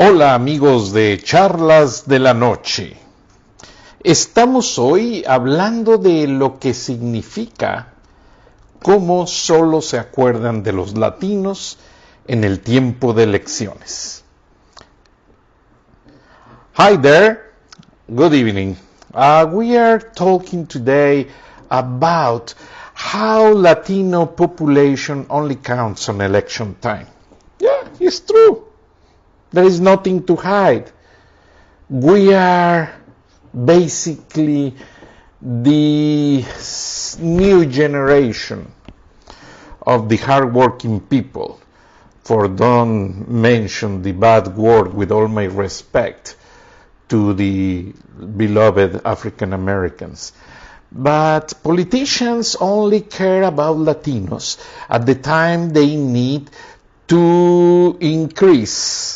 Hola amigos de Charlas de la Noche. Estamos hoy hablando de lo que significa cómo solo se acuerdan de los latinos en el tiempo de elecciones. Hi there, good evening. We are talking today about how Latino population only counts on election time. Yeah, it's true. There is nothing to hide. We are basically the new generation of the hardworking people. For don't mention the bad word, with all my respect to the beloved African Americans. But politicians only care about Latinos at the time they need to increase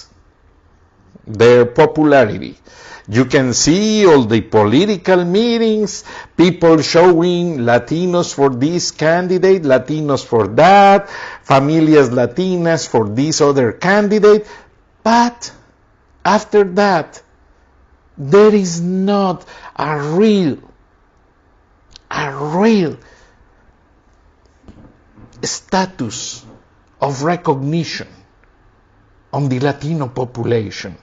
their popularity. You can see all the political meetings, people showing Latinos for this candidate, Latinos for that, familias Latinas for this other candidate. But after that, there is not a real status of recognition on the Latino population.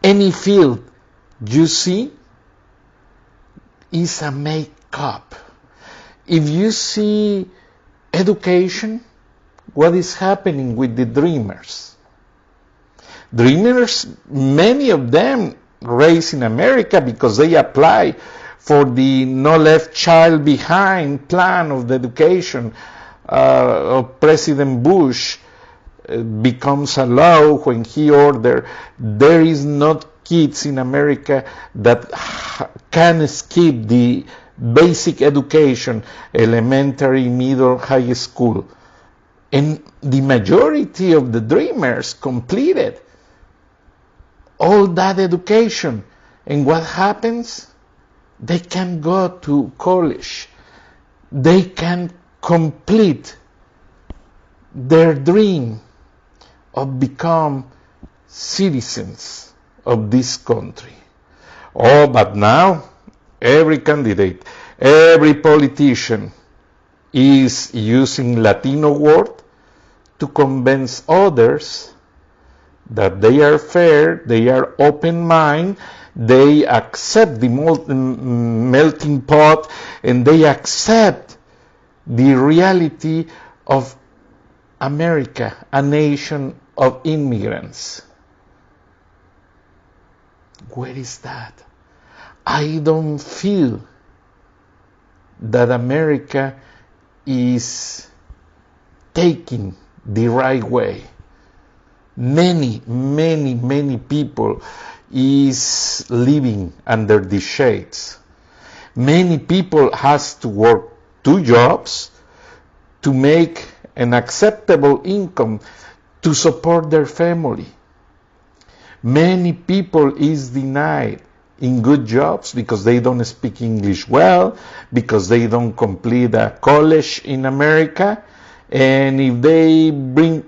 Any field you see is a make-up. If you see education, what is happening with the dreamers? Dreamers, many of them raised in America because they apply for the No Left Child Behind plan of the education of President Bush. Becomes a law when he ordered there is not kids in America that can skip the basic education, elementary, middle, high school. And the majority of the dreamers completed all that education. And what happens? They can go to college. They can complete their dream of become citizens of this country. Oh, but now every candidate, every politician is using Latino word to convince others that they are fair, they are open-minded, they accept the melting pot, and they accept the reality of America, a nation of immigrants. Where is that? I don't feel that America is taking the right way. Many people is living under the shades. Many people has to work 2 jobs to make an acceptable income to support their family. Many people is denied in good jobs because they don't speak English well, because they don't complete a college in America, and if they bring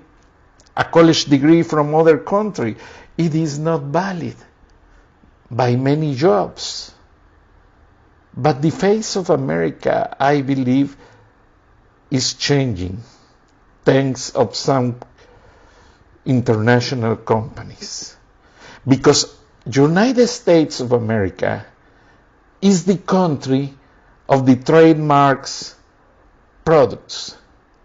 a college degree from other country, it is not valid by many jobs. But the face of America, I believe, is changing thanks of some international companies. Because United States of America is the country of the trademarks products.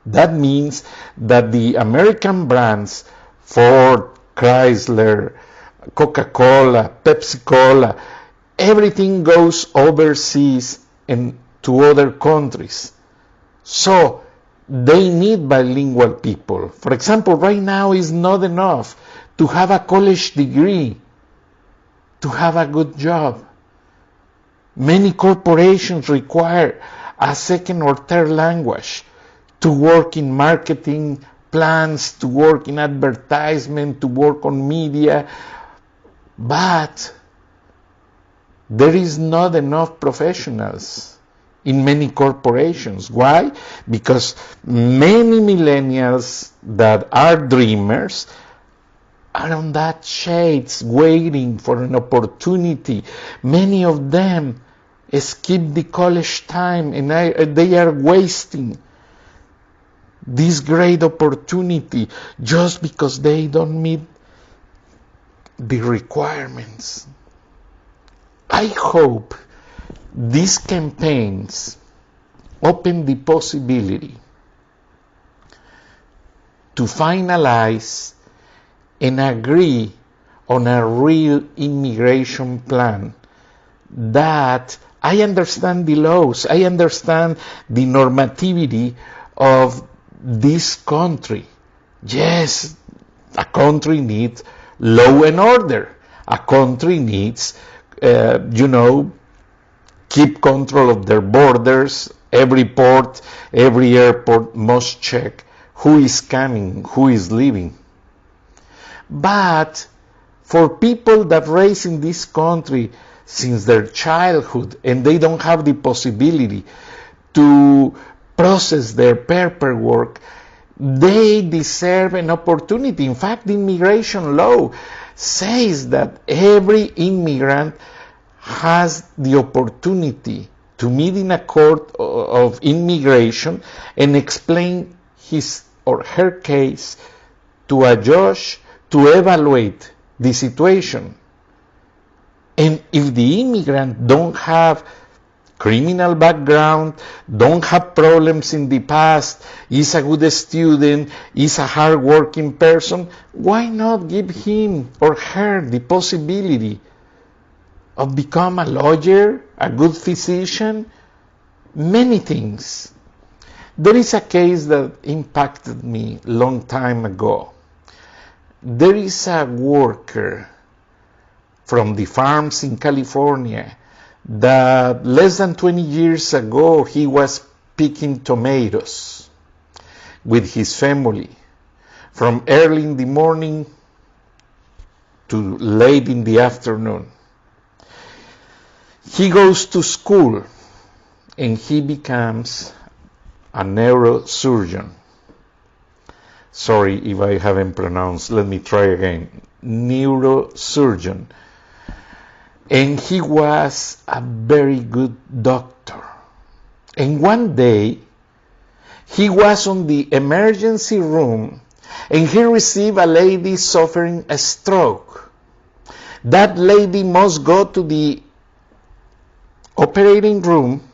That means that the American brands, Ford, Chrysler, Coca-Cola, Pepsi-Cola, everything goes overseas and to other countries. So they need bilingual people. For example, right now is not enough to have a college degree to have a good job. Many corporations require a second or third language to work in marketing plans, to work in advertisement, to work on media. But there is not enough professionals in many corporations. Why? Because many millennials that are dreamers are on that shades waiting for an opportunity. Many of them skip the college time and they are wasting this great opportunity just because they don't meet the requirements. I hope these campaigns open the possibility to finalize and agree on a real immigration plan that I understand the laws, I understand the normativity of this country. Yes, a country needs law and order. A country needs, keep control of their borders. Every port, every airport must check who is coming, who is leaving. But for people that raise in this country since their childhood and they don't have the possibility to process their paperwork, they deserve an opportunity. In fact, the immigration law says that every immigrant has the opportunity to meet in a court of immigration and explain his or her case to a judge to evaluate the situation. And if the immigrant don't have criminal background, don't have problems in the past, is a good student, is a hard-working person, why not give him or her the possibility of become a lawyer, a good physician, many things. There is a case that impacted me a long time ago. There is a worker from the farms in California that less than 20 years ago he was picking tomatoes with his family from early in the morning to late in the afternoon. He goes to school and he becomes a neurosurgeon. Sorry if I haven't pronounced, let me try again. Neurosurgeon. And he was a very good doctor. And one day, he was on the emergency room and he received a lady suffering a stroke. That lady must go to the operating room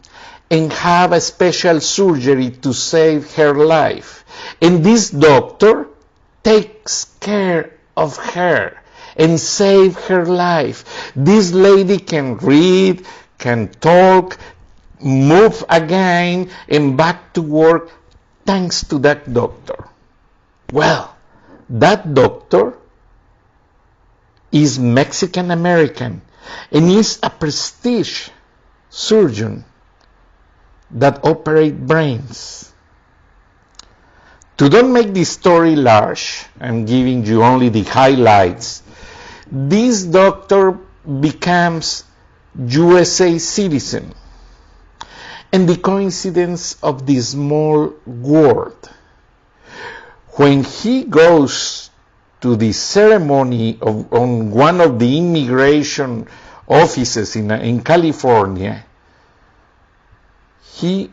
and have a special surgery to save her life. And this doctor takes care of her and save her life. This lady can read, can talk, move again, and back to work thanks to that doctor. Well, that doctor is Mexican American and is a prestige surgeon that operates brains. To don't make the story large, I'm giving you only the highlights. This doctor becomes USA citizen. And the coincidence of the small world. When he goes to the ceremony on one of the immigration offices in California, he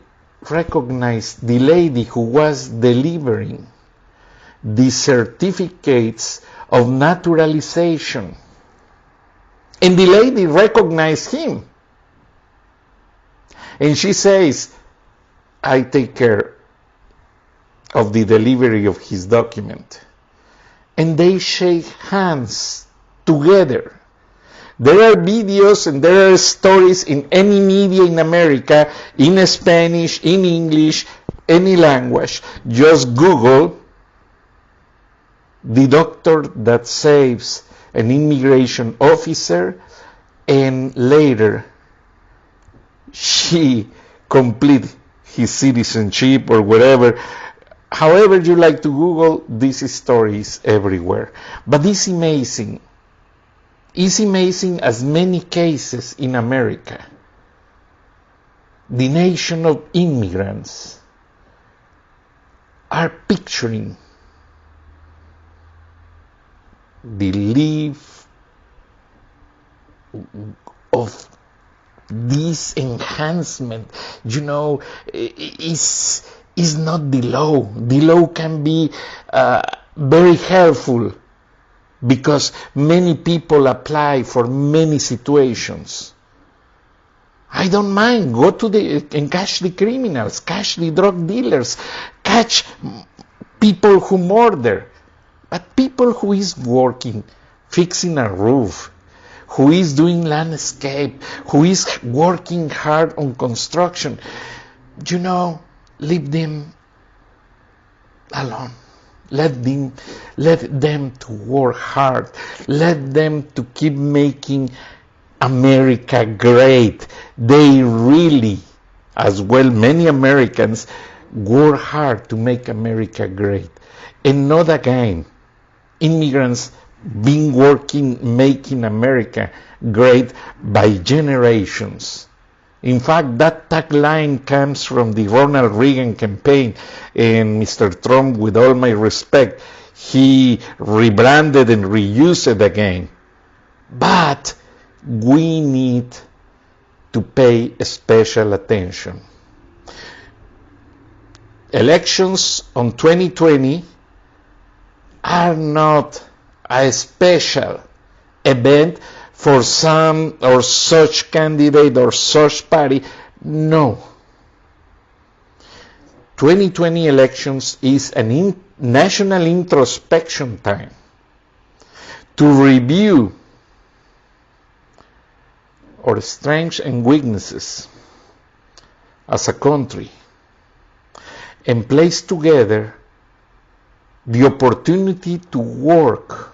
recognized the lady who was delivering the certificates of naturalization. And the lady recognized him. And she says, I take care of the delivery of his document. And they shake hands together. There are videos and there are stories in any media in America, in Spanish, in English, any language. Just Google the doctor that saves an immigration officer, and later she complete his citizenship or whatever. However you like to Google, these stories everywhere. But it's amazing. It's amazing as many cases in America. The nation of immigrants are picturing believe of this enhancement, is not the law. The law can be very helpful because many people apply for many situations. I don't mind. Go to and catch the criminals, catch the drug dealers, catch people who murder. But people who is working, fixing a roof, who is doing landscape, who is working hard on construction, leave them alone. Let them to work hard. Let them to keep making America great. They really, as well, many Americans work hard to make America great. And not again, immigrants been working, making America great by generations. In fact, that tagline comes from the Ronald Reagan campaign, and Mr. Trump, with all my respect, he rebranded and reused it again. But we need to pay special attention. Elections on 2020 are not a special event for some or such candidate or such party. No. 2020 elections is a national introspection time to review our strengths and weaknesses as a country and place together the opportunity to work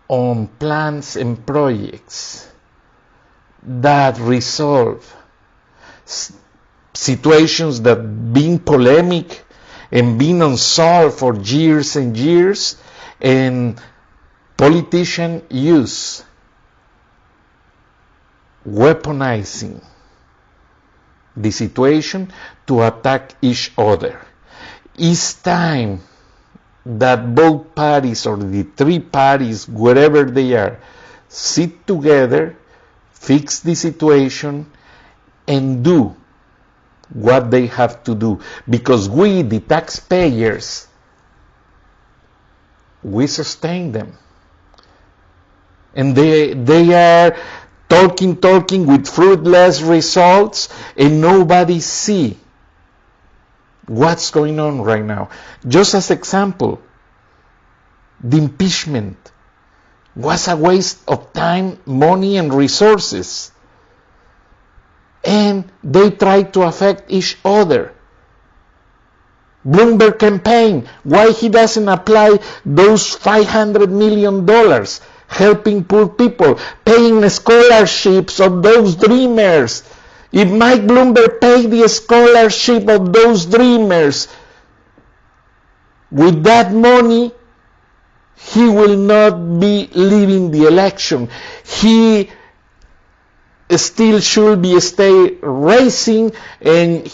on plans and projects that resolve situations that been polemic and been unsolved for years and years, and politicians use weaponizing the situation to attack each other. It's time that both parties, or the three parties, wherever they are, sit together, fix the situation, and do what they have to do. Because we, the taxpayers, we sustain them. And they are talking with fruitless results, and nobody see what's going on right now. Just as example, the impeachment was a waste of time, money, and resources. And they try to affect each other. Bloomberg campaign, why he doesn't apply those $500 million helping poor people, paying scholarships of those dreamers. If Mike Bloomberg paid the scholarship of those dreamers, with that money, he will not be leaving the election. He still should be stay racing, and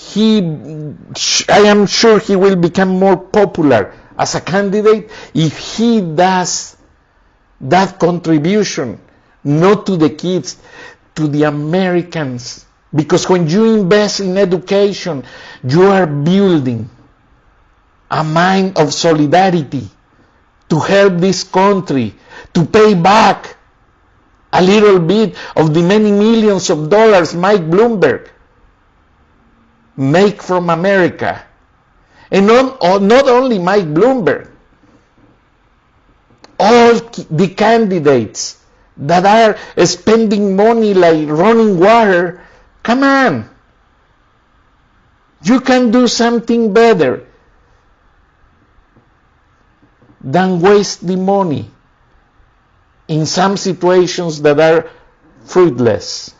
I am sure he will become more popular as a candidate if he does that contribution, not to the kids, to the Americans. Because when you invest in education, you are building a mind of solidarity to help this country, to pay back a little bit of the many millions of dollars Mike Bloomberg make from America. And not only Mike Bloomberg, all the candidates that are spending money like running water. Come on. You can do something better than waste the money in some situations that are fruitless.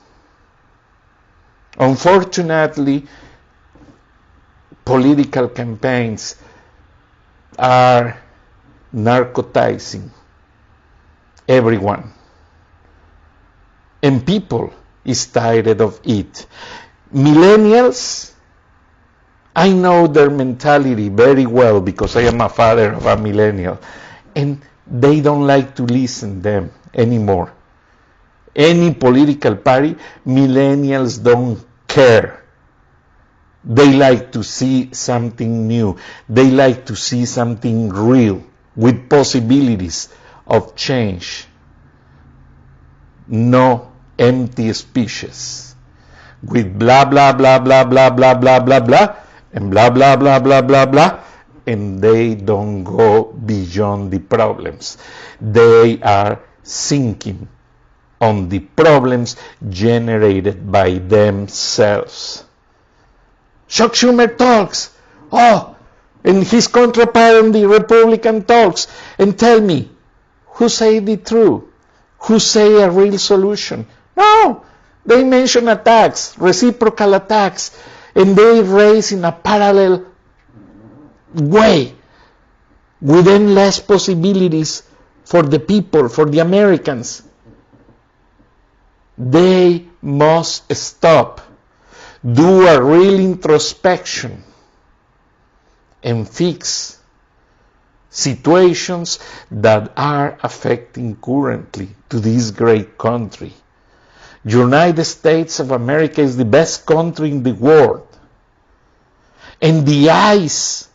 Unfortunately, political campaigns are narcotizing everyone. And people is tired of it. Millennials, I know their mentality very well because I am a father of a millennial. And they don't like to listen to them anymore. Any political party, millennials don't care. They like to see something new. They like to see something real with possibilities of change. No empty speeches with blah, blah, blah, blah, blah, blah, blah, blah, blah, and blah, blah, blah, blah, blah, blah, and they don't go beyond the problems. They are sinking on the problems generated by themselves. Chuck Schumer talks, and his counterpart on the Republican talks, and tell me, who say the truth? Who say a real solution? No, they mention attacks, reciprocal attacks, and they raise in a parallel way with endless possibilities for the people, for the Americans. They must stop, do a real introspection, and fix situations that are affecting currently to this great country. United States of America is the best country in the world. In the eyes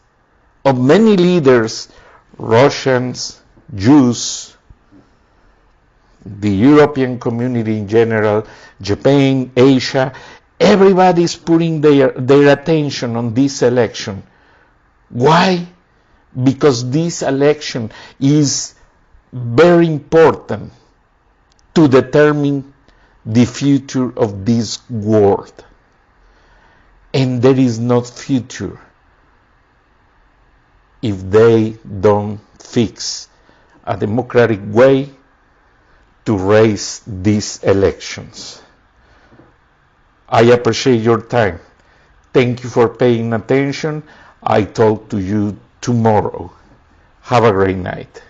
of many leaders, Russians, Jews, the European community in general, Japan, Asia, everybody is putting their attention on this election. Why? Because this election is very important to determine the future of this world. And there is no future if they don't fix a democratic way to raise these elections. I appreciate your time. Thank you for paying attention. I talk to you tomorrow. Have a great night.